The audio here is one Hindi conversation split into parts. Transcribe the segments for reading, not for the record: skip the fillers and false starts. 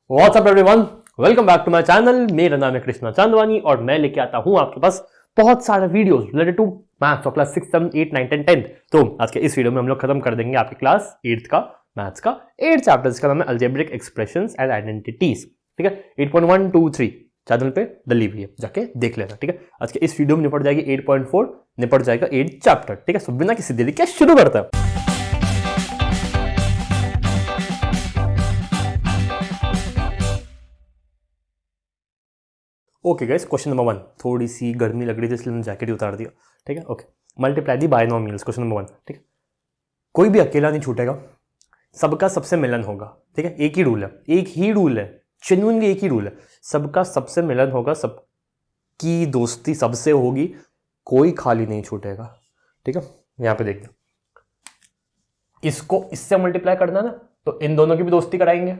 WhatsApp everyone, welcome back to my channel. मेरा नाम है कृष्णा चांदवानी और मैं लेके आता हूं आपके पास बहुत सारे वीडियोस रिलेटेड टू मैथ्स और क्लास 6, 7, 8, 9, 10, 10। तो आज के इस वीडियो में हम लोग खत्म कर देंगे आपकी क्लास 8th का मैथ्स का 8 चैप्टर, जिसका नाम है अलजेब्रिक एक्सप्रेशंस एंड आइडेंटिटीज। ठीक है, 8.1, 2, 3 चैनल पे डली हुई है, जाके देख लेना। ठीक है, आज के इस वीडियो में निपट जाएगी 8.4, निपट जाएगा 8 चैप्टर। ठीक है, सो बिना किसी देरी के शुरू करते हैं। Okay guys, question number 1। थोड़ी सी गर्मी लग रही थी इसलिए मैंने जैकेट ही उतार दिया। ठीक है, ओके। मल्टीप्लाई दी बायनोमियल्स, क्वेश्चन नंबर 1। ठीक है, कोई भी अकेला नहीं छूटेगा, सबका सबसे मिलन होगा। ठीक है, एक ही रूल है, एक ही रूल है, जेन्युइनली एक ही रूल है, सबका सबसे मिलन होगा, सबकी दोस्ती सबसे होगी, कोई खाली नहीं छूटेगा। ठीक है, यहां पे देखिए, इसको इससे मल्टीप्लाई करना ना, तो इन दोनों की भी दोस्ती कराएंगे,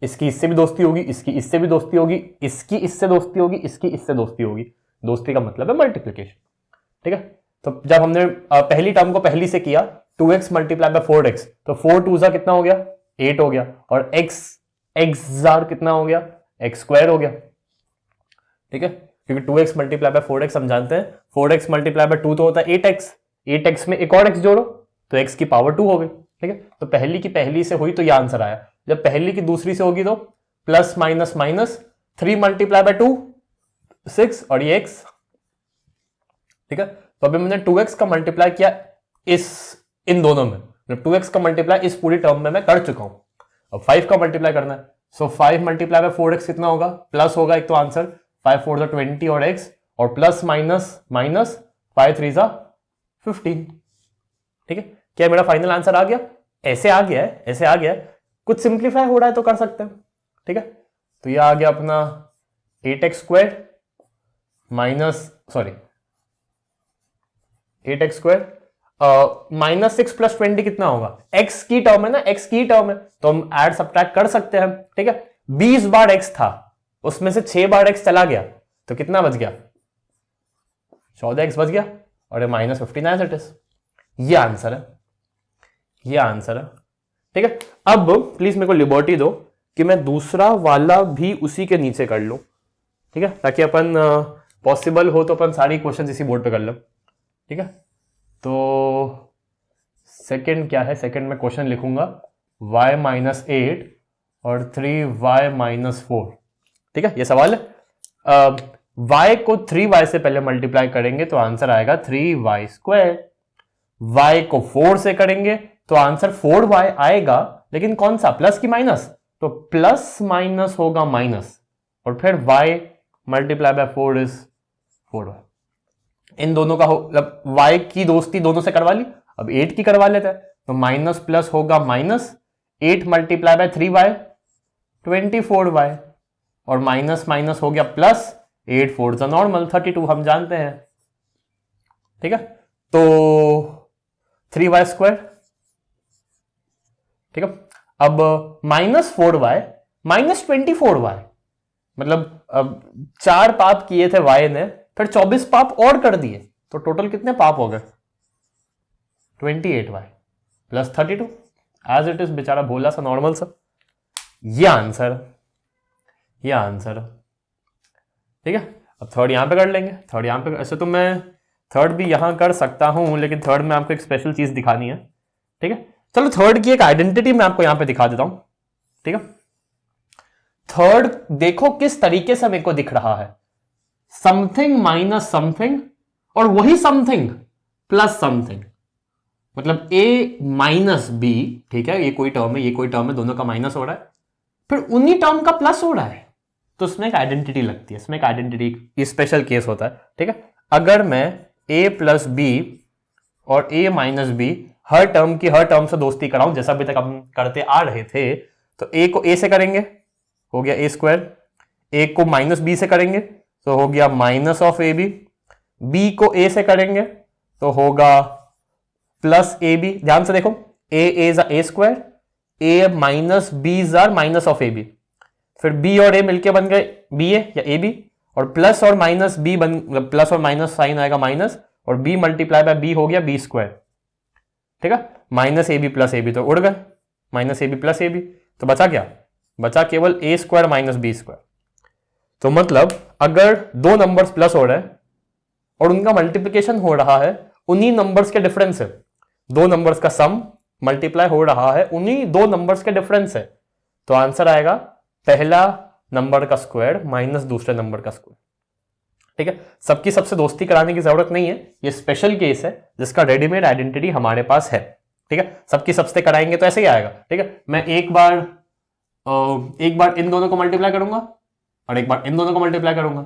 इसकी इससे भी दोस्ती होगी, इसकी इससे भी दोस्ती होगी, इसकी इससे दोस्ती होगी, इसकी इससे दोस्ती होगी। दोस्ती का मतलब है मल्टीप्लिकेशन। ठीक है, तो जब हमने पहली टर्म को पहली से किया 2x मल्टीप्लाई बाय 4x, तो 4 2 जा कितना हो गया, 8 हो गया, और x जार कितना हो गया, x स्क्वायर हो गया। ठीक है, क्योंकि 2x मल्टीप्लाई बाय 4x हम जानते हैं 4x मल्टीप्लाई बाय 2 तो होता है 8x, 8x में एक और x जोड़ो तो x की पावर 2 हो गई। ठीक है, तो पहली की पहली से हुई तो यह आंसर आया। जब पहली की दूसरी से होगी तो plus minus minus 3 multiply by 2 6 और ये x। ठीक है, तो अभी मैंने 2x का मल्टीप्लाई किया इन दोनों में, 2x का मल्टीप्लाई इस पूरी टर्म में मैं कर चुका हूं। अब 5 का मल्टीप्लाई करना है, सो 5 मल्टीप्लाई बाय 4x कितना होगा, प्लस होगा एक तो आंसर, 5 4 जा 20 और x, और प्लस माइनस माइनस 5 3 जा 15। ठीक है, क्या मेरा फाइनल आंसर आ गया? ऐसे आ गया है, ऐसे आ गया है। कुछ सिंप्लीफाई हो रहा है तो कर सकते हैं। ठीक है, तो ये आ गया अपना 8x स्क्वायर8x स्क्वायर माइनस 6 प्लस 20 कितना होगा, x की टर्म है ना, x की टर्म है तो हम ऐड सब्ट्रैक्ट कर सकते हैं। ठीक है, 20 बार x था, उसमें से 6 बार x चला गया तो कितना बच गया, 14x बच गया, और ये माइनस 15 एज इट इज। ये आंसर है, ये आंसर है। ठीक है, अब प्लीज मेरे को लिबर्टी दो कि मैं दूसरा वाला भी उसी के नीचे कर लूं। ठीक है, ताकि अपन पॉसिबल हो तो अपन सारी क्वेश्चन इसी बोर्ड पे कर लो। ठीक है, तो सेकंड क्या है, सेकंड में क्वेश्चन लिखूंगा y माइनस 8 और 3y माइनस 4। ठीक है, ये सवाल है। y को 3y से पहले मल्टीप्लाई करेंगे तो आंसर आएगा 3y स्क्वायर, y को 4 से करेंगे तो आंसर 4y आएगा, लेकिन कौन सा, प्लस की माइनस, तो प्लस माइनस होगा माइनस, और फिर y multiply by 4 is 4y। इन दोनों का मतलब y की दोस्ती दोनों से करवा ली, अब 8 की करवा लेते हैं, तो माइनस प्लस होगा minus, 8 multiply by 3y 24y, और माइनस माइनस हो गया प्लस, 8 4 जा नॉर्मल 32 हम जानते हैं। ठीक है, तो 3y स्क्वायर। ठीक है, अब माइनस 4y माइनस 24y, मतलब अब 4 पाप किए थे y ने, फिर 24 पाप और कर दिए, तो टोटल कितने पाप हो गए, 28y plus 32 as it is. बेचारा भोला सा नॉर्मल सा, ये आंसर, ये आंसर। ठीक है, अब थर्ड यहां पे कर लेंगे, थर्ड यहां पे, ऐसे तो मैं थर्ड भी यहां कर सकता हूं, लेकिन थर्ड में आपको एक स्पेशल चीज दिखानी है। ठीक है, चलो थर्ड की एक आइडेंटिटी मैं आपको यहां पे दिखा देता हूं। ठीक है, थर्ड देखो किस तरीके से मेरे को दिख रहा है, समथिंग माइनस समथिंग और वही समथिंग प्लस समथिंग, मतलब a माइनस बी। ठीक है, ये कोई टर्म है, ये कोई टर्म है, दोनों का माइनस हो रहा है, फिर उन्हीं टर्म का प्लस हो रहा है, तो इसमें एक आइडेंटिटी लगती है, इसमें एक आइडेंटिटी स्पेशल केस होता है। ठीक है, अगर मैं a प्लस बी और a माइनस बी हर टर्म की हर टर्म से दोस्ती कराऊं, जैसा अभी तक हम करते आ रहे थे, तो a को a से करेंगे हो गया a स्क्वायर, a को माइनस b से करेंगे तो हो गया minus of A B, b को a से करेंगे तो होगा प्लस ए बी। ध्यान से देखो, a is a square, a minus b is are minus of A B, फिर b और a मिलके बन गए bA या ab, और प्लस और माइनस b बन, प्लस और माइनस साइन आएगा माइनस, और b मल्टीप्लाई बाय b हो गया b स्क्वायर। ठीक है, minus A B plus A B तो उड़ गए, minus A B plus A B, तो बचा क्या बचा केवल A square minus B square. तो मतलब अगर दो नंबर्स प्लस हो रहे हैं और उनका मल्टीप्लिकेशन हो रहा है उन्हीं नंबर्स के डिफरेंस है, दो नंबर्स का सम मल्टीप्लाई हो रहा है उन्हीं दो नंबर्स के डिफरेंस है, तो आंसर आएगा पहला नंबर का स्क्वायर माइनस दूसरे नंबर का स्क्वायर। ठीक है, सबकी सबसे दोस्ती कराने की जरूरत नहीं है, ये स्पेशल केस है जिसका रेडीमेड आइडेंटिटी हमारे पास है। ठीक है, सबकी सबसे कराएंगे तो ऐसे ही आएगा। ठीक है, मैं एक बार इन दोनों को मल्टीप्लाई करूंगा और एक बार इन दोनों को मल्टीप्लाई करूंगा।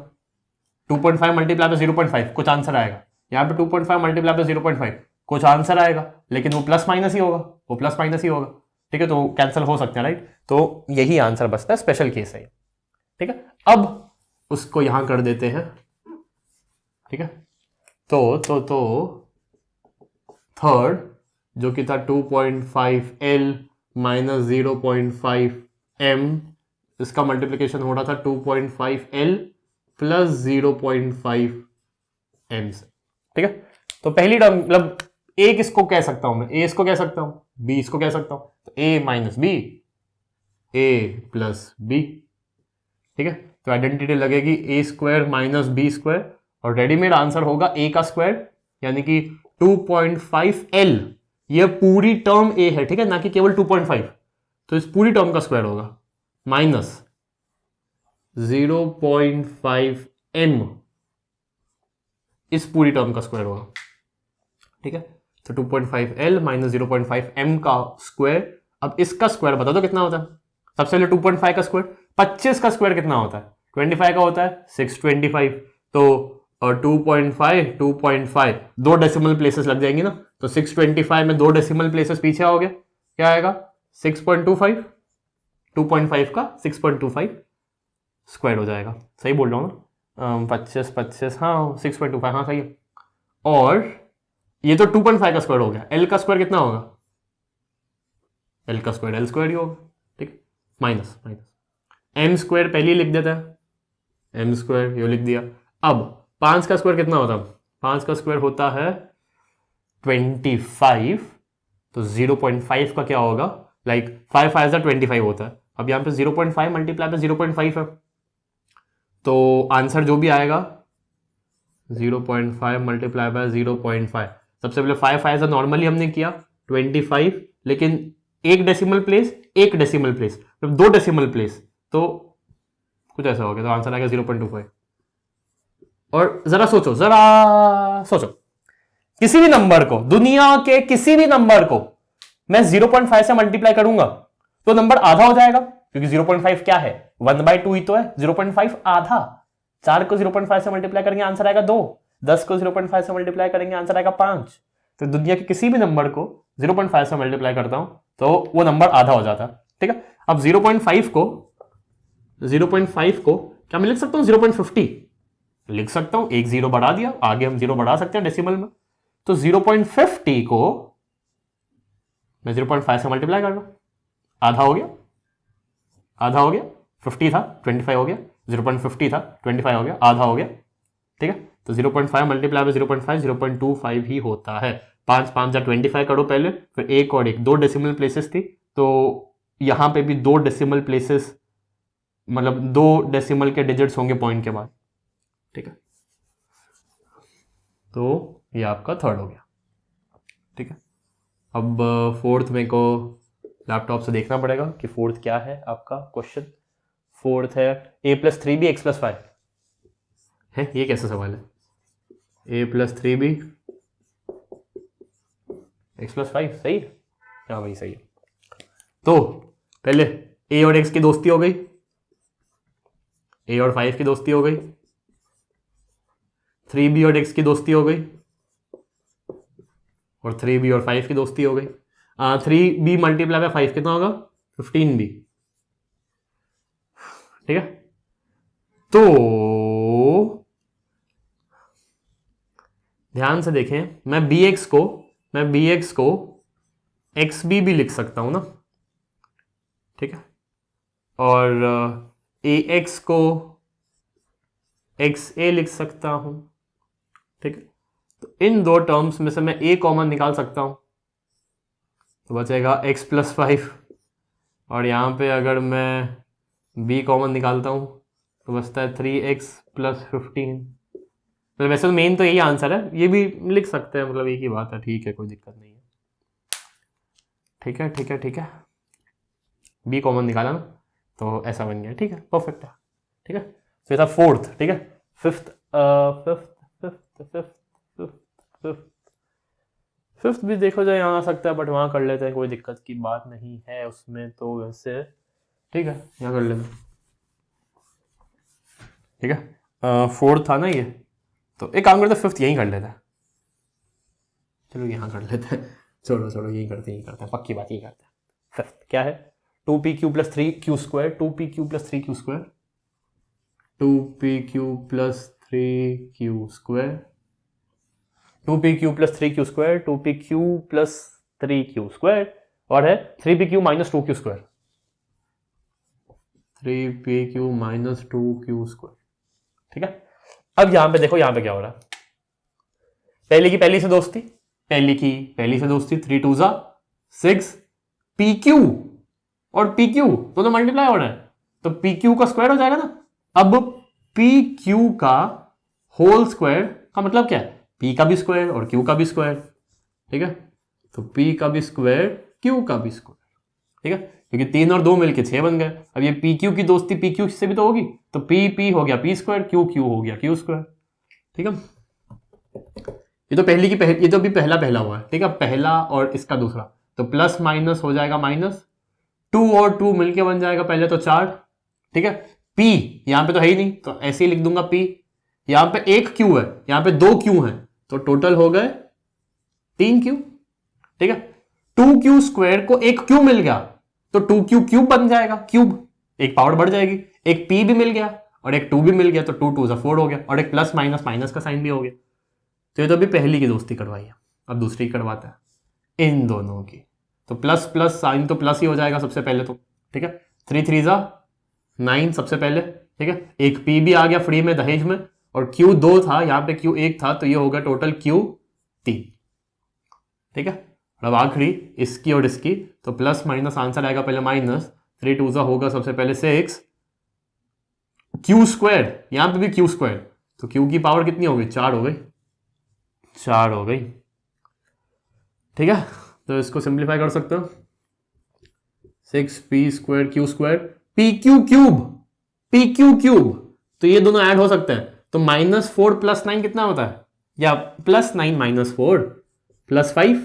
2.5 मल्टीप्लाई पे 0.5 कुछ आंसर आएगा, यहाँ पे 2.5 मल्टीप्लाई पे 0.5 कुछ आंसर आएगा, लेकिन वो प्लस माइनस ही होगा, वो प्लस माइनस ही होगा। ठीक है, तो कैंसिल हो सकते हैं, राइट। तो यही आंसर बचता है, स्पेशल केस है। ठीक है, अब उसको यहां कर देते हैं। ठीक है, तो थर्ड जो कि था 2.5L माइनस 0.5M, इसका मल्टीप्लिकेशन हो रहा था 2.5L प्लस 0.5M से। ठीक है, तो पहली टर्म मतलब ए किसको कह सकता हूं मैं, ए इसको कह सकता हूं, बी इसको कह सकता हूं, तो ए माइनस बी, ए प्लस बी। ठीक है, तो आइडेंटिटी लगेगी ए स्क्वायर माइनस बी स्क्वायर और रेडीमेड आंसर होगा ए का स्क्वायर यानी कि 2.5L, ये पूरी टर्म ए है। ठीक है, ना कि केवल 2.5, तो इस पूरी टर्म का स्क्वायर होगा माइनस 0.5M, इस पूरी टर्म का स्क्वायर होगा। ठीक है, तो 2.5L माइनस 0.5M का स्क्वायर। अब इसका स्क्वायर बता दो कितना होता है। सबसे पहले 2.5 का स्क्वायर, 25 का स्क्वायर कितना होता है, 25 का होता है 625, तो 2.5 दो डेसिमल प्लेसेस लग जाएंगी ना, तो 625 में दो डेसिमल प्लेसेस पीछे आओगे, क्या आएगा 6.25, 2.5 का 6.25 स्क्वायर हो जाएगा। सही बोल रहा हूँ ना, 25 हाँ 6.25, हाँ सही है। और ये तो 2.5 का स्क्वायर हो गया, एल का स्क्वायर कितना होगा, एल का स्क्वायर एल स्क्वायर ही होगा। ठीक, माइनस एम स्क्वायर पहले ही लिख देता है, एम स्क्वायर ये लिख दिया। अब 5 का स्क्वायर कितना होता है, 5 का स्क्वायर होता है 25, तो 0.5 का क्या होगा, लाइक 5 5 25 होता है। अब यहाँ पे 0.5 मल्टीप्लाई पे 0.5 है, तो आंसर जो भी आएगा 0.5 मल्टीप्लाई बाय 0.5। सबसे पहले 5 5 नॉर्मली हमने किया 25, लेकिन एक डेसिमल प्लेस एक डेसिमल प्लेस, मतलब दो डेसिमल प्लेस, तो कुछ ऐसा हो गया, तो आंसर आएगा 0.25। और जरा सोचो, किसी भी नंबर को, दुनिया के किसी भी नंबर को मैं 0.5 से मल्टीप्लाई करूंगा तो नंबर आधा हो जाएगा, क्योंकि 0.5 क्या है, 1/2 ही तो है। 0.5 आधा, 4 को 0.5 से मल्टीप्लाई करेंगे आंसर आएगा 2, 10 को 0.5 से मल्टीप्लाई करेंगे आंसर आएगा 5। तो दुनिया के किसी भी नंबर को 0.5 से मल्टीप्लाई करता हूं तो वो नंबर आधा हो जाता है। ठीक है, अब 0.5 को क्या मैं लिख सकता हूं, 0.50 लिख सकता हूं, एक जीरो बढ़ा दिया, आगे हम जीरो बढ़ा सकते हैं डेसिमल में, तो 0.50 को मैं 0.5 से मल्टीप्लाई कर रहा हूं, आधा हो गया, 50 था 25 हो गया, 0.50 था 25 हो गया, आधा हो गया। ठीक है, तो 0.5 मल्टीप्लाई बाय 0.5 0.25 ही होता है। 5 5 जा 25 करो पहले, फिर एक और एक, दो डेसिमल प्लेसेस थी, तो यहां पे भी दो डेसिमल प्लेसेस, मतलब दो डेसिमल के डिजिट्स होंगे पॉइंट के बाद। ठीक है, तो ये आपका थर्ड हो गया। ठीक है, अब फोर्थ में को लैपटॉप से देखना पड़ेगा कि फोर्थ क्या है आपका क्वेश्चन। फोर्थ है a+3b x+5 है, ये कैसा सवाल है, a+3b x+5 सही है, हाँ भाई सही है। तो पहले a और x की दोस्ती हो गई, a और 5 की दोस्ती हो गई, 3b और x की दोस्ती हो गई, और 3b और 5 की दोस्ती हो गई। 3b मल्टीप्लाई बाय 5 कितना होगा, 15b। ठीक है, तो ध्यान से देखें, मैं bx को xb भी लिख सकता हूं ना। ठीक है, और ax को xa लिख सकता हूं। ठीक है, तो इन दो टर्म्स में से मैं a कॉमन निकाल सकता हूं, तो बचेगा x+5, और यहां पे अगर मैं b कॉमन निकालता हूँ तो बचता है 3x प्लस 15। तो वैसे तो मेन तो यही आंसर है, ये भी लिख सकते हैं, मतलब एक ही बात है, ठीक है कोई दिक्कत नहीं है। ठीक है ठीक है ठीक है, b कॉमन निकाला ना तो ऐसा बन गया, ठीक है परफेक्ट है। ठीक है, तो ये था फोर्थ। ठीक है, फिफ्थ फिफ्थ भी देखो जाए यहाँ आ सकता है, बट वहाँ कर लेते हैं, कोई दिक्कत की बात नहीं है उसमें तो वैसे। ठीक है, यहाँ कर लेते हैं। ठीक है, फोर्थ था ना ये, तो एक काम करते हैं फिफ्थ यहीं कर लेते हैं। चलो यहाँ कर लेते हैं, छोड़ो छोड़ो यहीं करते हैं, पक्की बात यही करते हैं। फिफ्थ क्या है, 2pq plus 3q square, 2pq plus 3q square, 2pq plus 3q square, 2pq plus 3q square, 2pq plus 3q square, और है 3pq minus 2q square, 3pq minus 2q square. ठीक है, अब यहां पे देखो यहाँ पे क्या हो रहा है, पहली की पहली से दोस्ती, पहली से दोस्ती, 3 2 6, pq और pq दोनों मल्टीप्लाई हो रहा है, तो pq का स्क्वायर हो जाएगा ना। अब pq का होल स्क्वायर का मतलब क्या है, p का भी स्क्वायर और q का भी स्क्वायर। ठीक है, तो p का भी स्क्वायर, q का भी स्क्वायर। ठीक है, क्योंकि 3 और 2 मिलके 6 बन गए। अब ये pq की दोस्ती pq से भी तो होगी, तो p हो गया p स्क्वायर, q हो गया q स्क्वायर। ठीक है, ये तो पहली की ये तो अभी पहला हुआ है। ठीक है, पहला और इसका दूसरा, तो प्लस माइनस हो जाएगा माइनस, 2 और 2 मिलके बन जाएगा पहले तो 4। ठीक है, p यहां पे तो है ही नहीं, तो ऐसे ही लिख दूंगा p। यहां पे एक q है, यहां पे 2 q है, तो टोटल हो गए 3 q। ठीक है, 2q स्क्वायर को एक q मिल गया, तो 2q क्यूब बन जाएगा, क्यूब एक पावर बढ़ जाएगी, एक p भी मिल गया और एक 2 भी मिल गया, तो 2 2 4 हो गया, और एक प्लस माइनस माइनस का साइन भी हो गया। तो ये तो अभी पहली की दोस्ती करवाई है, अब दूसरी करवाता है इन दोनों की, तो प्लस प्लस साइन तो प्लस ही हो जाएगा सबसे पहले तो। ठीक है, 3 3 9 सबसे पहले। ठीक है, एक p भी आ गया फ्री में दहेज में, और q 2 था, यहां पे q 1 था, तो ये होगा टोटल q 3। ठीक है, अब आखिरी इसकी और इसकी, तो प्लस माइनस आंसर आएगा पहले माइनस, 3 2 होगा सबसे पहले 6, q स्क्वायर, यहां पे भी q स्क्वायर, तो q की पावर कितनी हो गई, 4 हो गई, 4 हो गई। ठीक है, तो इसको सिंप्लीफाई कर सकते हो, 6p square q square, pq cube, pq cube, तो ये दोनों ऐड हो सकते हैं, तो -4 + 9 कितना होता है, या +9 - 4 + 5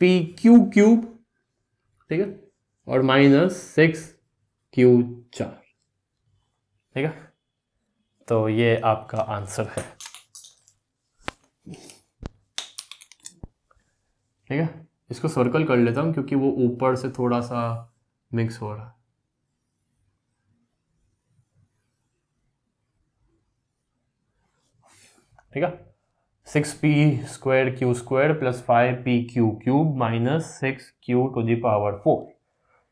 pq क्यूब। ठीक है, और -6q4। ठीक है, तो ये आपका आंसर है। ठीक है, इसको सर्कल कर लेता हूं क्योंकि वो ऊपर से थोड़ा सा मिक्स हो रहा है। ठीक है, 6p square q square plus 5pq cube minus 6q⁴।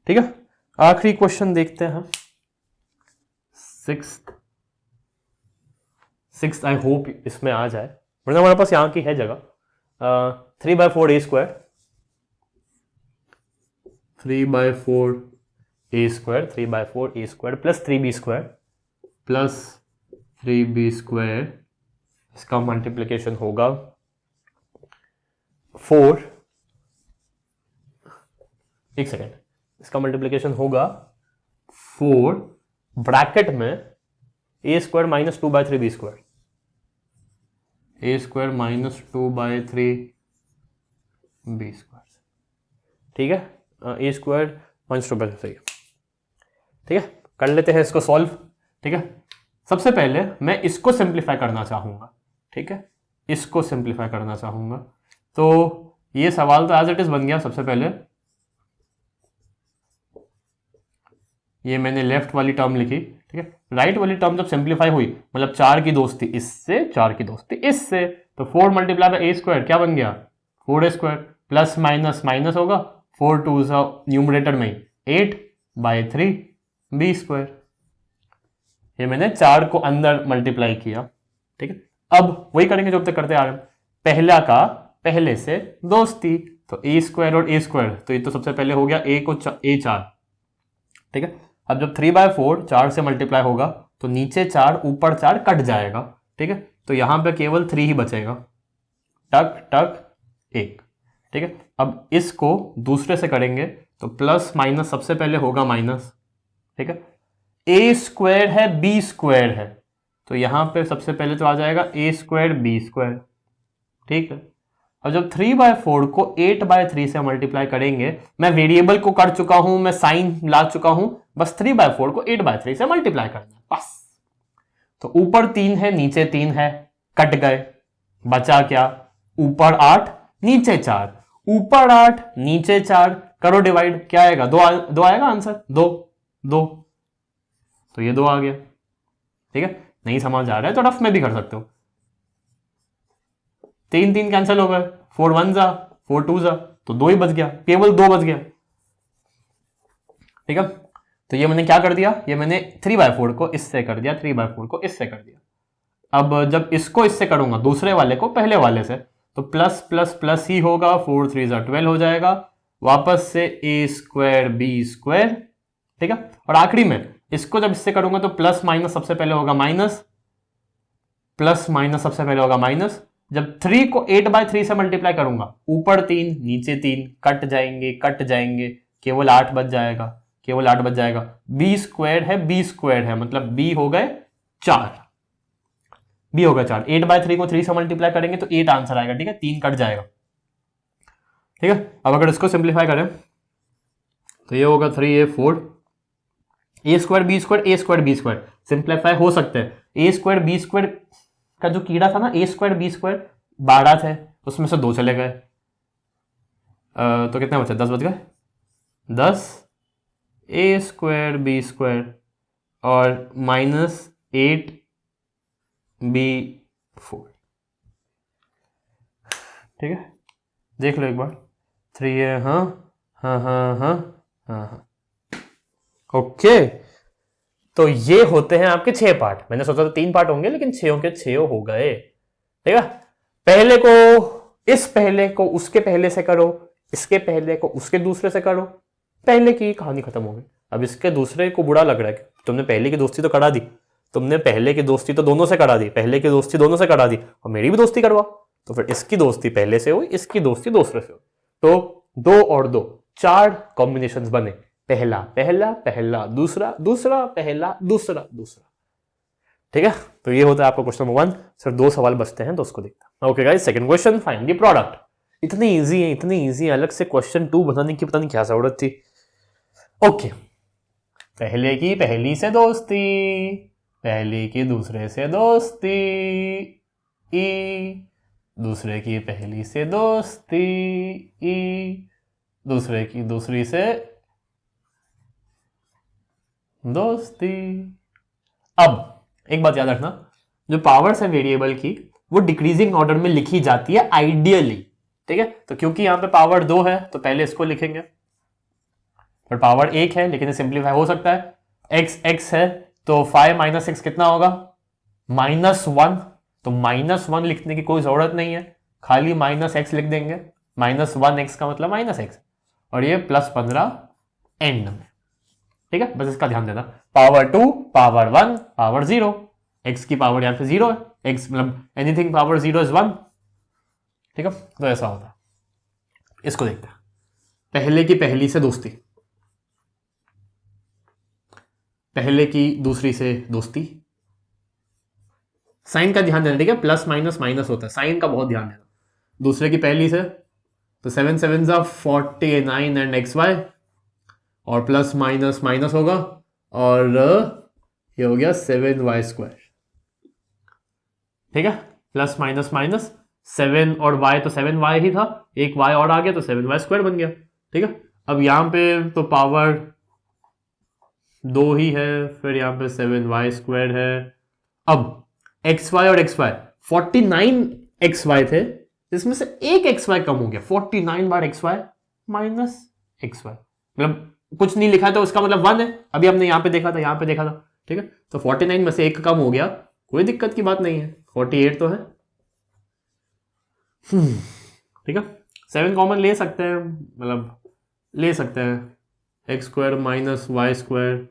ठीक है, आखिरी क्वेश्चन देखते हैं, सिक्स आई होप इसमें आ जाए, वरना हमारे पास यहाँ की है जगह। 3/4 a square, 3/4 a square, 3/4 a square plus 3b square plus 3b square, इसका मल्टीप्लिकेशन होगा 4, एक सेकेंड, इसका मल्टीप्लिकेशन होगा 4 ब्रैकेट में a square minus 2/3 b square, a square minus 2/3 b square. ठीक है, a स्क्वायर माइनस 2/3। ठीक है, कर लेते हैं इसको सॉल्व। ठीक है, सबसे पहले मैं इसको सिंप्लीफाई करना चाहूंगा। ठीक है, इसको सिंप्लीफाई करना चाहूंगा, तो ये सवाल तो एज इट इज बन गया। सबसे पहले ये मैंने लेफ्ट वाली टर्म लिखी, ठीक है, राइट वाली टर्म जब सिंप्लीफाई हुई, मतलब 4 की दोस्ती इससे, 4 की दोस्ती इससे, तो 4 × a स्क्वायर क्या बन गया, 4a square, plus minus minus होगा, 4 2 न्यूमरेटर में 8/3 b स्क्वायर। ये मैंने 4 को अंदर मल्टीप्लाई किया। ठीक है, अब वही करेंगे जो अब तक करते आ रहे हैं, पहला का पहले से दोस्ती, तो a स्क्वायर और a स्क्वायर, तो ये तो सबसे पहले हो गया a को a 4। ठीक है, अब जब 3/4 4 से मल्टीप्लाई होगा तो नीचे 4 ऊपर 4 कट जाएगा, ठीक है, तो यहां पे केवल 3 ही बचेगा, टक टक 1, ठीक है। अब इसको दूसरे से करेंगे तो प्लस माइनस सबसे पहले होगा माइनस, ठीक है। ए स्क्वायर है बी स्क्वायर है, तो यहां पे सबसे पहले तो आ जाएगा ए स्क्वायर बी स्क्वायर, ठीक है। अब जब 3/4 को 8/3 से मल्टीप्लाई करेंगे, मैं वेरिएबल को कर चुका हूं, मैं साइन ला चुका हूं, बस 3/4 को 8/3 से मल्टीप्लाई करना है बस। तो ऊपर 3 है नीचे 3 है, कट गए, बचा क्या, ऊपर 8 नीचे 4, ऊपर 8 नीचे 4, करो डिवाइड, क्या आएगा, 2 आएगा आंसर, 2 2, तो ये 2 आ गया, ठीक है। नहीं समझ आ रहा है तो रफ में भी कर सकते हो, 3 3 कैंसिल हो गए, 4 1 जा 4 2 जा, तो 2 ही बच गया, केवल 2 बच गया, ठीक है। तो ये मैंने क्या कर दिया, ये मैंने 3/4 को इससे कर दिया, 3/4 को इससे कर दिया। अब जब इसको इससे करूंगा दूसरे वाले को पहले वाले से, तो प्लस प्लस प्लस ही होगा, 4 3 12 हो जाएगा, वापस से ए स्क्वायर बी स्क्वायर, ठीक है। और आखिरी में इसको जब इससे करूंगा तो प्लस माइनस सबसे पहले होगा माइनस, प्लस माइनस सबसे पहले होगा माइनस। जब 3 को 8/3 से मल्टीप्लाई करूंगा, ऊपर 3 नीचे 3 कट जाएंगे कट जाएंगे, केवल 8 बच जाएगा, केवल 8 बच जाएगा। बी स्क्वायर है बी स्क्वायर है, मतलब बी हो गए 4, बी हो गया 4, 8/3 को 3 से मल्टीप्लाई करेंगे तो 8 आंसर आएगा, ठीक है, 3 कट जाएगा, ठीक है। अब अगर इसको सिंप्लीफाई करें तो ये होगा 3a4, ए स्क्वायर बी स्क्वायर ए स्क्वायर बी स्क्वायर सिंप्लीफाई हो सकते हैं। ए स्क्वायर बी स्क्वायर का जो कीड़ा था ना, ए स्क्वायर बी स्क्वायर 12 थे, उसमें से 2 चले गए, तो कितने बचे, 10 बच गए, 10 ए स्क्वायर बी स्क्वायर और माइनस 8b4, ठीक है। देख लो एक बार, 3a, हाँ हाँ हाँ हाँ हाँ हाँ, ओके। तो ये होते हैं आपके 6 पार्ट, मैंने सोचा था 3 पार्ट होंगे लेकिन 6 के 6 हो गए, ठीक है। पहले को इस पहले को उसके पहले से करो, इसके पहले को उसके दूसरे से करो, पहले की कहानी खत्म हो गई। अब इसके दूसरे को बुरा लग रहा है कि तुमने पहले की दोस्ती तो करा दी, तुमने पहले की दोस्ती तो दोनों से करा दी, पहले की दोस्ती दोनों से करा दी, और मेरी भी दोस्ती करवा, तो फिर इसकी दोस्ती पहले से हुई, इसकी दोस्ती दूसरे से हुई, तो 2 और 2 4 कॉम्बिनेशंस बने, पहला पहला पहला दूसरा दूसरा पहला दूसरा दूसरा, ठीक है। तो ये होता है आपका क्वेश्चन नंबर 1। सिर्फ 2 सवाल बचते हैं तो उसको देखते हैं। Okay guys, second question, find the product. इतनी इजी है, इतनी इजी, अलग से क्वेश्चन 2 बनाने की पता नहीं क्या जरूरत थी। ओके, पहले की पहली से दोस्ती, पहले की दूसरे से दोस्ती, ई दूसरे की पहली से दोस्ती, ई दूसरे की दूसरी से दोस्ती। अब एक बात याद रखना, जो पावर्स है वेरिएबल की वो डिक्रीजिंग ऑर्डर में लिखी जाती है आइडियली, ठीक है। तो क्योंकि यहां पे पावर 2 है तो पहले इसको लिखेंगे, पर पावर 1 है लेकिन सिंप्लीफाई हो सकता है। x है तो 5 - 6 कितना होगा, -1, तो -1 लिखने की कोई जरूरत नहीं है, खाली -x लिख देंगे, -1x का मतलब -x, और ये +15 एंड में, ठीक है। बस इसका ध्यान देना, पावर 2 पावर 1 पावर 0, x की पावर यहां पे 0 है, x मतलब एनीथिंग पावर 0 इज 1, ठीक है। तो ऐसा होता है। इसको देखते हैं, पहले की पहली से दोस्ती, पहले की दूसरी से दोस्ती, साइन का ध्यान देना, ठीक है, प्लस माइनस माइनस होता है, साइन का बहुत ध्यान देना। दूसरे की पहली से तो 7 7 49 एंड xy, और प्लस माइनस माइनस होगा, और ये हो गया 7y², ठीक है। प्लस माइनस माइनस 7 और y, तो 7y ही था, एक y और आ गया तो 7y² बन गया, ठीक है। अब यहां पे तो पावर 2 ही है, फिर यहां पे 7y² है। अब xy और xy 49 xy थे, इसमें से एक xy कम हो गया, 49 बार xy माइनस xy, मतलब कुछ नहीं लिखा है तो उसका मतलब 1 है, अभी हमने यहां पे देखा था, यहां पे देखा था, ठीक है। तो 49 में से एक कम हो गया, कोई दिक्कत की बात नहीं है, 48 तो है, ठीक है। 7 कॉमन ले सकते हैं, मतलब ले सकते हैं, x² - y²,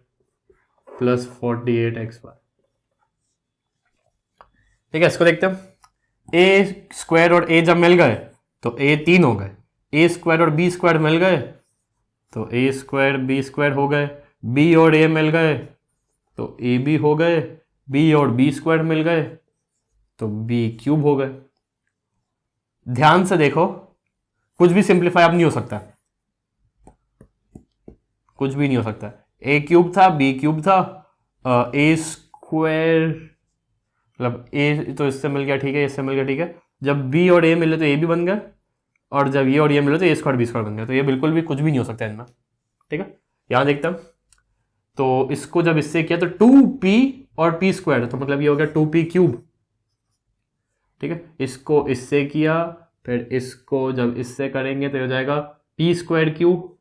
प्लस 48xy। ठीक है, इसको देखते हैं। ए स्क्वायर और ए जब मिल गए तो ए 3 हो गए, ए स्क्वायर और बी स्क्वायर मिल गए तो ए स्क्वायर बी स्क्वायर हो गए, बी और ए मिल गए तो ए बी हो गए, बी और बी स्क्वायर मिल गए तो बी क्यूब हो गए। ध्यान से देखो, कुछ भी सिंप्लीफाई अब नहीं हो सकता, कुछ भी नहीं हो सकता। ए क्यूब था, बी क्यूब था, ए स्क्वायर मतलब ए तो इससे मिल गया, ठीक है, इससे मिल गया, ठीक है। जब बी और ए मिले तो ए भी बन गया, और जब ये और ये मिले तो ए स्क्वायर बी स्क्वायर बन गया। तो ये बिल्कुल भी कुछ भी नहीं हो सकता इनमें, ठीक है। यहां देखते हैं, तो इसको जब इससे किया तो 2p और p स्क्वायर, तो मतलब ये हो गया 2p क्यूब, ठीक है। इसको इससे किया, फिर इसको जब इससे करेंगे तो हो जाएगा p स्क्वायर क्यूब,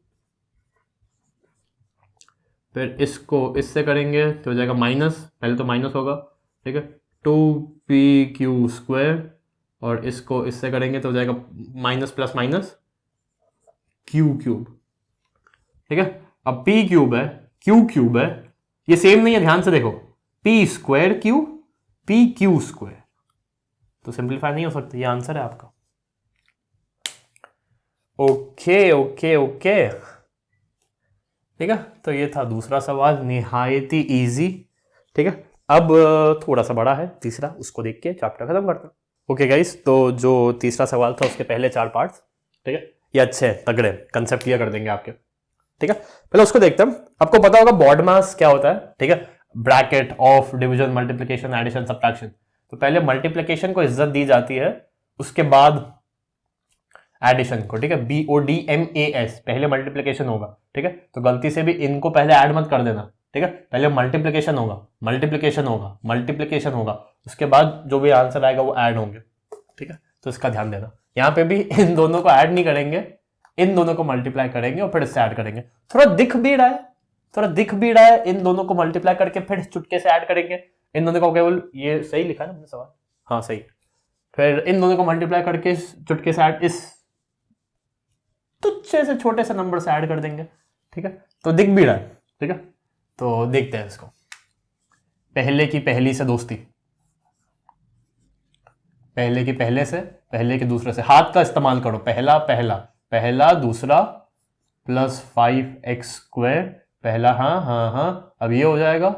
फिर इसको इससे करेंगे तो हो जाएगा माइनस, पहले तो माइनस होगा, ठीक है, 2p स्क्वायर, और इसको इससे करेंगे तो हो जाएगा माइनस प्लस माइनस क्यूब, ठीक है। अब p क्यूब है, क्यूब है, ये सेम नहीं है, ध्यान से देखो, p square cube, p Q square, तो सिंप्लीफाई नहीं हो सकता, ये आंसर है आपका। ओके, ठीक है। तो ये था दूसरा सवाल, निहायत ही इजी, ठीक है। अब थोड़ा सा बड़ा है तीसरा, उसको देख के चैप्टर खत्म करते हैं। ओके गाइस, तो जो तीसरा सवाल था उसके पहले 4 पार्ट्स, ठीक है, ये अच्छे हैं, तगड़े कंसेप्ट क्लियर कर देंगे आपके, ठीक है। पहले उसको देखते हैं। आपको पता होगा बॉड मास क्या होता है, ठीक है, bracket of division, multiplication, addition, subtraction. तो पहले मल्टीप्लिकेशन को इज्जत दी जाती है, उसके बाद एडिशन को, ठीक है, BODMAS, पहले मल्टीप्लिकेशन होगा, ठीक है। तो गलती से भी इनको पहले ऐड मत कर देना, ठीक है। पहले मल्टीप्लिकेशन होगा, उसके बाद जो भी आंसर आएगा वो ऐड होंगे, ठीक है। तो इसका ध्यान देना, यहाँ पे भी इन दोनों को ऐड नहीं करेंगे, इन दोनों को मल्टीप्लाई करेंगे और फिर इससे ऐड करेंगे। थोड़ा दिख भी रहा है, इन दोनों को मल्टीप्लाई करके फिर चुटके से ऐड करेंगे, इन दोनों को केवल, ये सही लिखा है ना मैंने सवाल, हाँ सही। फिर इन दोनों को मल्टीप्लाई करके चुटके से ऐड, इस तुच्छे से छोटे से नंबर से ऐड कर देंगे, ठीक है। तो दिख भी रहा है, ठीक है। तो देखते हैं इसको। पहले की पहली से दोस्ती, पहले की पहले से, पहले के दूसरे से, हाथ का इस्तेमाल करो, पहला दूसरा प्लस 5x स्क्वायर, पहला, हाँ, अब ये हो जाएगा,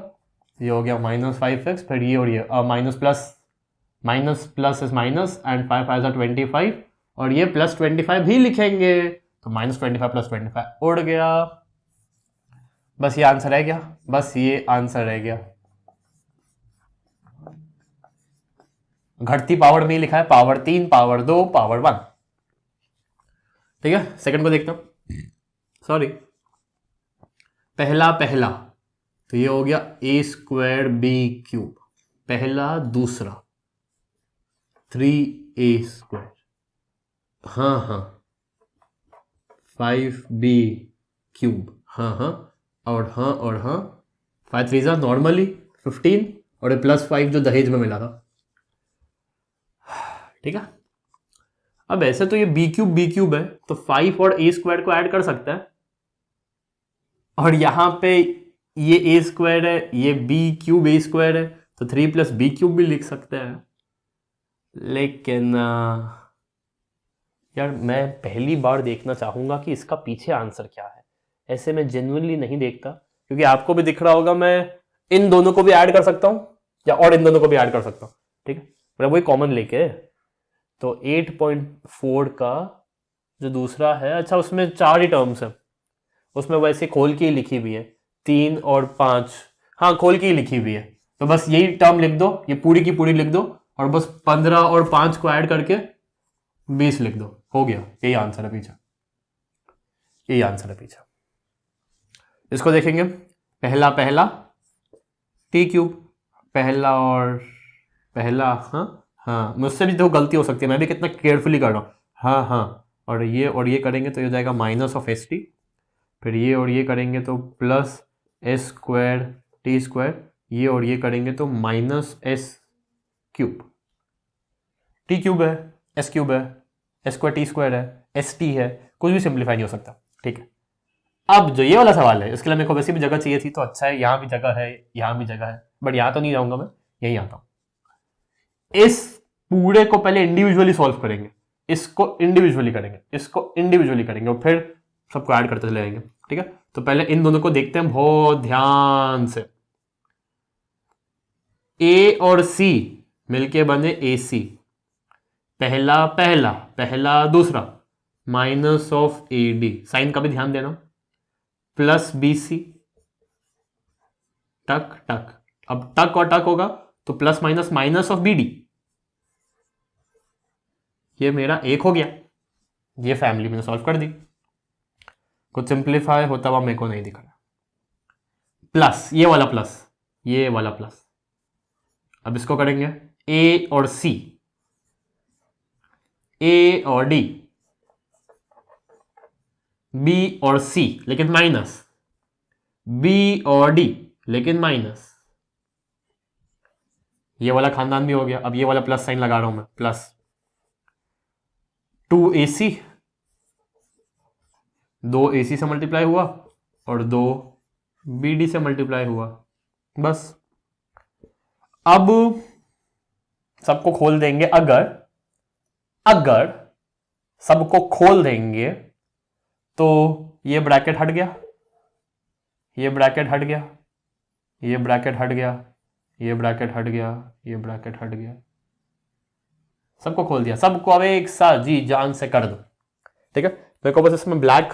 ये हो गया -5x, फिर ये और ये minus plus is minus, and 5 5 25, और ये प्लस 25 भी लिखेंगे, तो -25 प्लस 25 उड़ गया। बस ये आंसर रह गया, घटती पावर में लिखा है, पावर 3, पावर 2, पावर 1, ठीक है। सेकंड को देखता हूं, सॉरी, पहला, तो ये हो गया a स्क्वायर b क्यूब, पहला दूसरा 3a स्क्वायर, हाँ 5b क्यूब, और 5 3 नॉर्मली 15, और प्लस 5 जो दहेज में मिला था, ठीक है। अब ऐसे तो ये b क्यूब है, तो 5 और a स्क्वायर को ऐड कर सकता है, और यहां पे ये a स्क्वायर है, ये b क्यूब a स्क्वायर है, तो 3 + b क्यूब भी लिख सकते हैं। लेकिन यार मैं पहली बार देखना चाहूंगा कि इसका पीछे आंसर क्या है, ऐसे मैं जेन्युइनली नहीं देखता, क्योंकि आपको भी दिख रहा होगा मैं इन दोनों को भी ऐड कर सकता हूं, या और इन दोनों को भी ऐड कर सकता हूं, ठीक है, मतलब वही कॉमन लेके। तो 8.4 का जो दूसरा है, अच्छा उसमें 4 ही टर्म्स है, उसमें वैसे खोल की लिखी हुई है, 3 और 5, हाँ खोल की लिखी हुई है, तो बस यही टर्म लिख दो, ये पूरी की पूरी लिख दो, और बस 15 और 5 को ऐड करके 20 लिख दो, हो गया, यही आंसर है पीछे, इसको देखेंगे। पहला t क्यूब, पहला, हाँ मुझसे भी तो गलती हो सकती है, मैं भी कितना केयरफुली कर रहा हूँ, हाँ, और ये करेंगे तो ये हो जाएगा -(st), फिर ये और ये करेंगे तो plus s square t square, ये और ये करेंगे तो -s क्यूब, t क्यूब है, s क्यूब है, s स्क्वायर t स्क्वायर है, st है, कुछ भी सिंप्लीफाई नहीं हो सकता, ठीक है। अब जो ये वाला सवाल है, इसके लिए मेरे को वैसे भी जगह चाहिए थी, तो अच्छा है यहां भी जगह है, यहां भी जगह है, बट यहां तो नहीं जाऊंगा मैं, यहीं आता हूं। इस पूरे को पहले इंडिविजुअली सॉल्व करेंगे, इसको इंडिविजुअली करेंगे, इसको इंडिविजुअली करेंगे, और फिर सबको ऐड करते चले जाएंगे। ठीक है, तो पहले इन दोनों को देखते हैं बहुत ध्यान से। ए और सी मिलके बने ए सी, पहला पहला पहला दूसरा minus of A D, sign का भी ध्यान देना, प्लस बी सी, टक टक, अब टक और टक होगा तो plus minus minus of B D, ये मेरा एक हो गया, ये फैमिली मैंने सॉल्व कर दी। कुछ सिंप्लीफाई होता हुआ मेरे को नहीं दिख रहा, प्लस ये वाला प्लस, ये वाला प्लस, अब इसको करेंगे ए और सी, ए और डी, बी और सी लेकिन माइनस, बी और डी लेकिन माइनस, ये वाला खानदान भी हो गया। अब ये वाला प्लस साइन लगा रहा हूं मैं, प्लस 2ac, 2ac से मल्टीप्लाई हुआ और 2bd से मल्टीप्लाई हुआ, बस। अब सबको खोल देंगे, अगर सबको खोल देंगे तो ये ब्रैकेट हट गया, ये ब्रैकेट हट गया, ये ब्रैकेट हट गया, ये ब्रैकेट हट गया, ये ब्रैकेट हट गया, सबको खोल दिया, सबको अब एक साथ जी जान से कर दो। ठीक है, मेरे को बस इसमें ब्लैक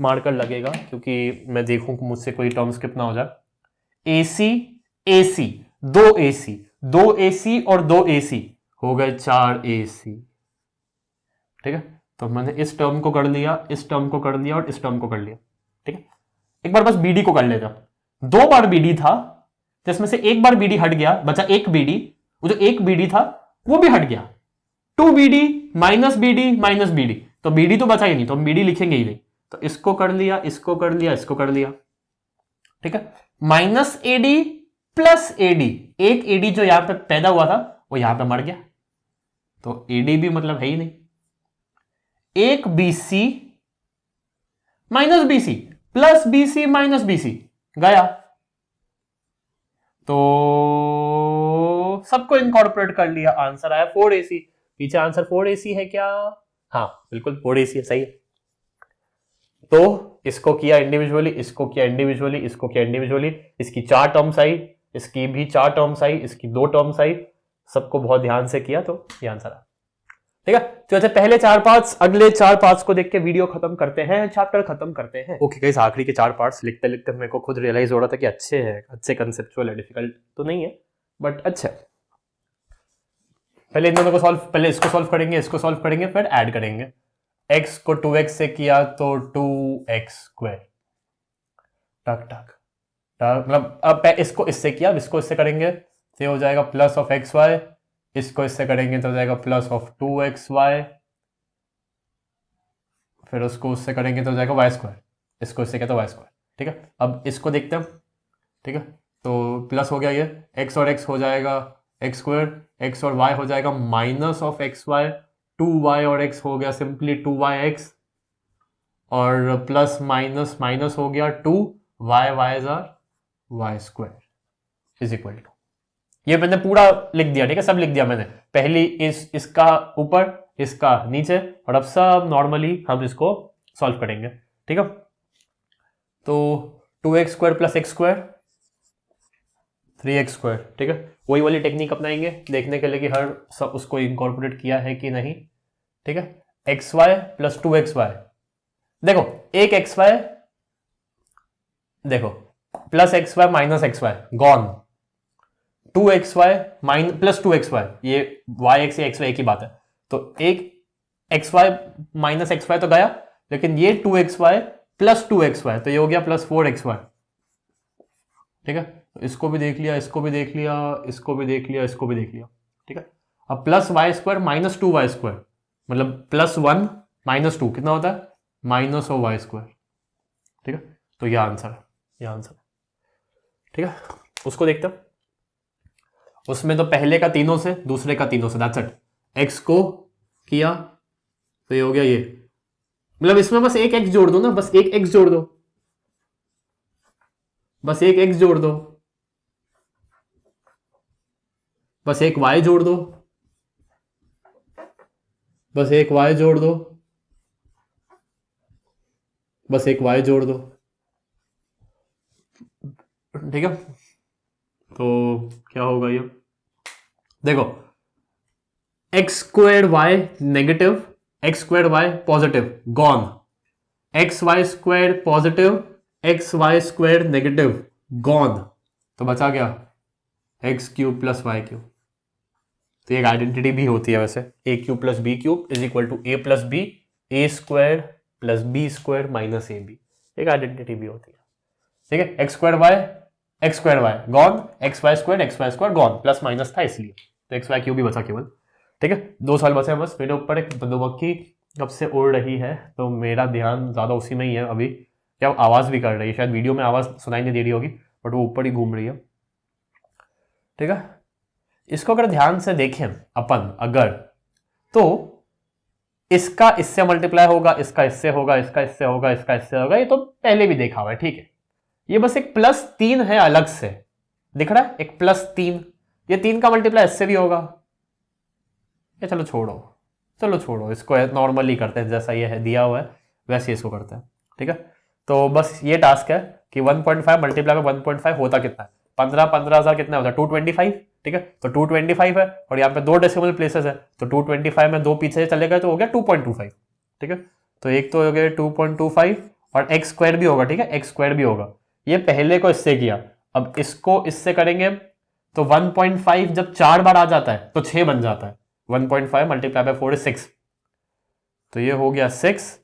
मार्कर लगेगा क्योंकि मैं देखूं कि मुझसे कोई टर्म स्किप ना हो जाए। AC AC 2AC 2AC और 2AC हो गए 4AC। ठीक है, तो मैंने इस टर्म को कर लिया, इस टर्म को कर लिया और इस टर्म को कर लिया। ठीक है, एक बार बस BD को कर लेता, 2 बार BD था जिसमें से एक बार BD हट गया, बचा एक BD, वो जो एक BD था वो भी हट गया, 2BD माइनस BD, तो BD तो बचा ही नहीं, तो हम BD लिखेंगे ही नहीं, तो इसको कर लिया, इसको कर लिया, इसको कर लिया। ठीक है, माइनस AD प्लस AD, एक AD जो यहां पे पैदा हुआ था वो यहां पे मर गया, तो AD भी मतलब है ही नहीं। एक BC minus BC plus BC minus BC गया, तो सबको इनकॉर्पोरेट कर लिया, आंसर आया 4AC। पीछे आंसर 4AC है क्या? हाँ बिल्कुल 4AC है, सही है। तो इसको किया इंडिविजुअली, इसको किया इंडिविजुअली, इसको किया इंडिविजुअली, इसकी 4 टर्म्स आई, इसकी भी 4 टर्म्स आई, इसकी 2 टर्म्स आई, सबको बहुत ध्यान से किया तो ये आंसर आया। ठीक है, तो अच्छा पहले 4 पार्ट्स, अगले 4 पार्ट्स को देख के वीडियो खत्म करते हैं, चैप्टर खत्म करते हैं। ओके गाइस, आखिरी के 4 पार्ट्स लिखते लिखते मेरे को खुद रियलाइज हो रहा था कि अच्छे हैं, अच्छे कंसेप्चुअल है, डिफिकल्ट तो नहीं है बट अच्छा। पहले इन दोनों को सॉल्व, पहले इसको सॉल्व करेंगे, इसको सॉल्व करेंगे, फिर ऐड करेंगे। x को 2x से किया तो 2x स्क्वायर, टक टक टक, मतलब अब इसको इससे किया, अब इसको इससे करेंगे तो हो जाएगा प्लस ऑफ एक्स वाई, इसको इससे करेंगे तो हो जाएगा प्लस ऑफ 2xy, फिर उसको उससे करेंगे तो हो जाएगा वाई स्क्वायर, इसको इससे किया तो वाई स्क्वायर। ठीक है, अब इसको देखते हैं। ठीक है, तो प्लस हो गया, ये x और x हो जाएगा एक्स स्क्वायर, x और y हो जाएगा minus of x Y, 2y और x हो गया सिंपली 2yx, और प्लस माइनस माइनस हो गया 2y, y square is equal to, ये मैंने पूरा लिख दिया। ठीक है, सब लिख दिया मैंने, पहली इसका ऊपर, इसका नीचे, और अब सब नॉर्मली हम इसको सॉल्व करेंगे। ठीक है, तो 2x square plus x square 3x square. ठीक है, वही वाली टेक्निक अपनाएंगे देखने के लिए कि हर सब उसको इंकॉर्पोरेट किया है कि नहीं। ठीक है, एक्स वाई प्लस 2xy, देखो एक xy, देखो plus xy minus xy gone, 2xy minus plus 2xy, ये yx या xy एक ही बात है, तो एक xy माइनस xy तो गया, लेकिन ये 2xy प्लस 2xy, तो ये हो गया प्लस 4xy। ठीक है, इसको भी देख लिया, इसको भी देख लिया, इसको भी देख लिया, इसको भी देख लिया। ठीक है, अब plus Y square minus 2y square, मतलब प्लस 1 माइनस 2 कितना होता है? Minus of Y square. ठीक है, तो यह आंसर है, यह आंसर है। ठीक है, उसको देखते हैं, उसमें तो पहले का तीनों से, दूसरे का तीनों से, दैट्स इट। एक्स को किया तो ये हो गया, ये मतलब इसमें बस एक एक्स जोड़ दो ना, बस एक एक्स जोड़ दो, बस एक x जोड़ दो, बस एक y जोड़ दो, बस एक y जोड़ दो, बस एक y जोड़ दो। ठीक है, तो क्या होगा ये, देखो x square y negative, x square y positive, gone. X y square positive, x y square negative, gone. तो बचा क्या, x cube plus y cube. तो एक आइडेंटिटी भी होती है वैसे, a cube plus b cube is equal to a plus b, a square plus b square minus A b, एक आइडेंटिटी भी होती है। ठीक है, x square y gone, x y square gone, plus minus था इसलिए, तो एक्स वाई क्यूब भी बचा केवल। ठीक है, 2 सवाल बचे हैं बस। मेरे ऊपर एक मधुमक्खी कब से उड़ रही है, तो मेरा ध्यान ज्यादा उसी में ही है अभी। क्या आवाज भी कर रही है, शायद वीडियो में आवाज सुनाई नहीं दे रही होगी, बट वो ऊपर ही घूम रही है। ठीक है, इसको अगर ध्यान से देखें अपन अगर, तो इसका इससे मल्टीप्लाई होगा, इसका इससे होगा, इसका इससे होगा, इसका इससे होगा, ये तो पहले भी देखा हुआ है। ठीक है, ये बस एक +3 है अलग से, दिख रहा है, एक +3, ये 3 का मल्टीप्लाई इससे भी होगा। ये चलो छोड़ो, इसको नॉर्मली करते हैं, जैसा ये है दिया हुआ है वैसे इसको करते हैं। ठीक है, तो बस ये टास्क है कि 1.5 मल्टीप्लाई में 1.5 होता कितना है, 15,000 कितना होता है, 225। ठीक है, तो 225 है, और यहाँ पे 2 डेसिमल प्लेसेस है, तो 225 में 2 पीछे चले गए तो हो गया 2.25। ठीक है, तो एक तो हो गया 2.25, और एक्स स्क्वायर भी होगा। ठीक है, एक्स स्क्वायर भी होगा, ये पहले को इससे किया, अब इसको इससे करेंगे, तो 1.5 जब 4 बार आ जाता है तो 6 बन जाता है, 1.5 मल्टीप्लाई बाय 4 is 6, तो ये हो गया 6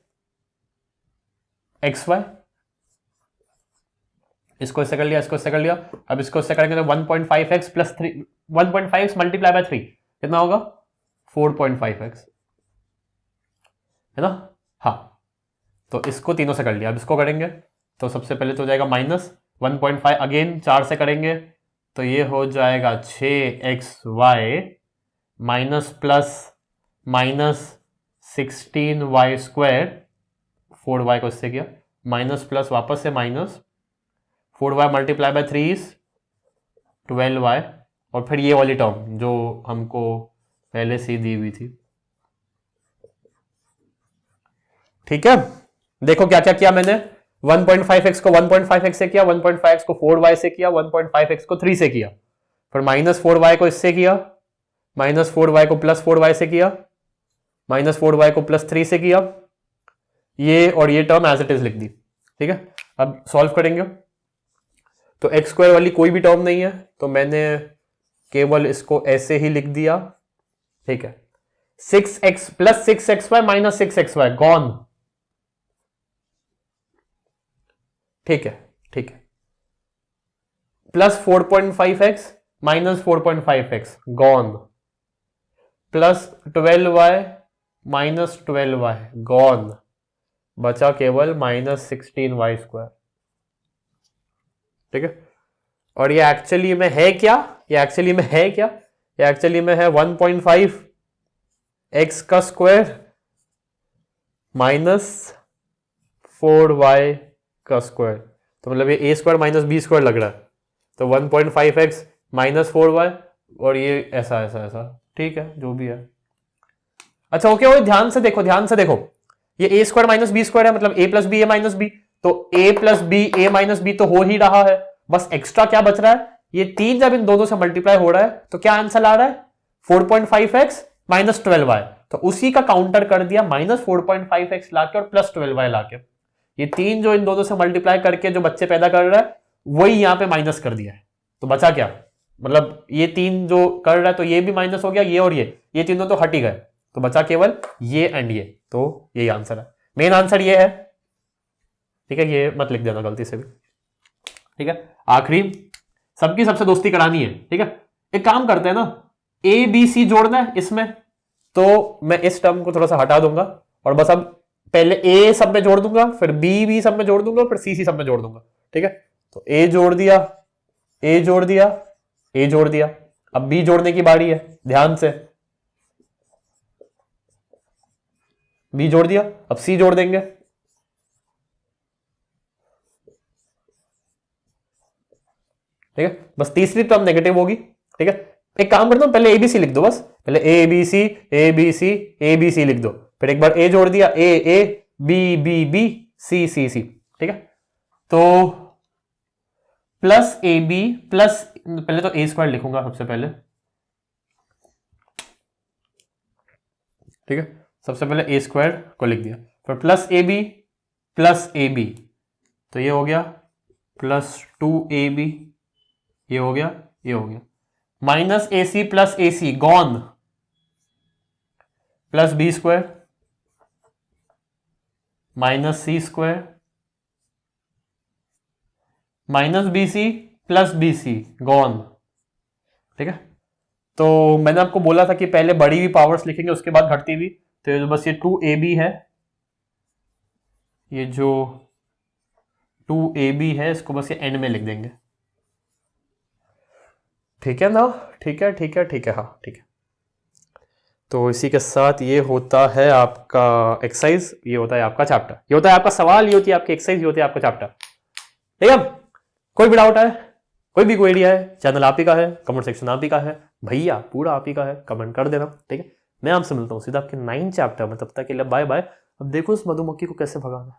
XY। इसको इससे कर लिया, इसको इससे कर लिया, अब इसको इससे करेंगे तो 1.5x plus 3, 1.5x multiply by 3 कितना होगा, 4.5x, है ना। हाँ, तो इसको तीनों से कर लिया, अब इसको करेंगे तो सबसे पहले तो हो जाएगा -1.5, अगेन 4 से करेंगे तो ये हो जाएगा 6xy minus plus -16y square, 4y को इससे किया, माइनस प्लस वापस से minus, 4y multiply by 3 is 12y, और फिर ये वाली टर्म जो हमको पहले से दी हुई थी। ठीक है, देखो क्या क्या किया मैंने, 1.5x को 1.5x से किया, 1.5x को 4y से किया, 1.5x को 3 से किया, फिर -4y को इससे किया, -4y को +4y से किया, -4y को +3 से किया, ये और ये टर्म एज इट इज लिख दी। ठीक है, अब सॉल्व करेंगे तो एक्स स्क्वायर वाली कोई भी टर्म नहीं है, तो मैंने केवल इसको ऐसे ही लिख दिया। ठीक है, 6x + 6xy - 6xy गॉन। ठीक है, ठीक है, +4.5x - 4.5x gone, +12y - 12y gone, बचा केवल -16y स्क्वायर। ठीक है, और ये एक्चुअली में है क्या, ये एक्चुअली में है 1.5 x का स्क्वायर -4y का स्क्वायर, तो मतलब ये a square minus B square लग रहा है, तो 1.5x - 4y, और ये ऐसा ऐसा ऐसा। ठीक है, जो भी है। अच्छा ओके, वो ध्यान से देखो, ये a square minus B square है, मतलब a + b a - b, तो a + b a - b तो हो ही रहा है, बस एक्स्ट्रा क्या बच रहा है, ये 3 जब इन दोनों से मल्टीप्लाई हो रहा है तो क्या आंसर आ रहा है, 4.5x - 12y, तो उसी का काउंटर कर दिया -4.5x लाके और +12y लाके, ये 3 जो इन दोनों से मल्टीप्लाई करके जो बच्चे पैदा कर रहा है वही यहां पे माइनस कर दिया है, तो बचा क्या, मतलब ये 3 जो कर रहा है तो ये भी माइनस हो गया, ये और ये तीनों तो हट ही गए, तो बचा केवल ये एंड ये, तो यही आंसर है, मेन आंसर ये है। ठीक है, ये मत लिख देना गलती से भी। ठीक है, आखिरी, सबकी सबसे दोस्ती करानी है। ठीक है, एक काम करते हैं ना, ए बी सी जोड़ना है इसमें, तो मैं इस टर्म को थोड़ा सा हटा दूंगा, और बस अब पहले ए सब में जोड़ दूंगा, फिर बी सब में जोड़ दूंगा, फिर सी सब में जोड़ दूंगा। ठीक है, तो ए जोड़ दिया, ए जोड़ दिया, ए जोड़ दिया, अब बी जोड़ने की बारी है, ध्यान से, बी जोड़ दिया, अब सी जोड़ देंगे, ठीक है, बस तीसरी टर्म नेगेटिव होगी। ठीक है, एक काम करता हूं, पहले ABC लिख दो, बस पहले ABC लिख दो, फिर एक बार A जोड़ दिया, A B C। ठीक है, तो प्लस AB प्लस, पहले तो A स्क्वायर लिखूंगा सबसे पहले। ठीक है, सबसे पहले A स्क्वायर को लिख दिया, फिर प्लस AB, तो ये हो गया प्लस 2AB, ये हो गया, minus AC plus AC gone, plus B square minus C square minus BC plus BC gone. ठीक है, तो मैंने आपको बोला था कि पहले बड़ी हुई पावर्स लिखेंगे उसके बाद घटती हुई, तो ये बस ये 2AB है, ये जो 2AB है इसको बस ये एंड में लिख देंगे। ठीक है ना, ठीक है, हाँ ठीक है। तो इसी के साथ ये होता है आपका एक्सरसाइज, ये होता है आपका चैप्टर, ये होता है आपका सवाल, ये होती है आपकी एक्सरसाइज, ये होती है आपका चैप्टर। ठीक है, कोई भी डाउट है, कोई भी आइडिया है, चैनल आप ही का है, कमेंट सेक्शन आप ही का है भैया, पूरा आप ही का है, कमेंट कर देना। ठीक है, मैं आपसे मिलता हूँ सीधा आपके 9 चैप्टर में, तब तक के लिए बाय बाय। अब देखो उस मधुमक्खी को कैसे भगाना है।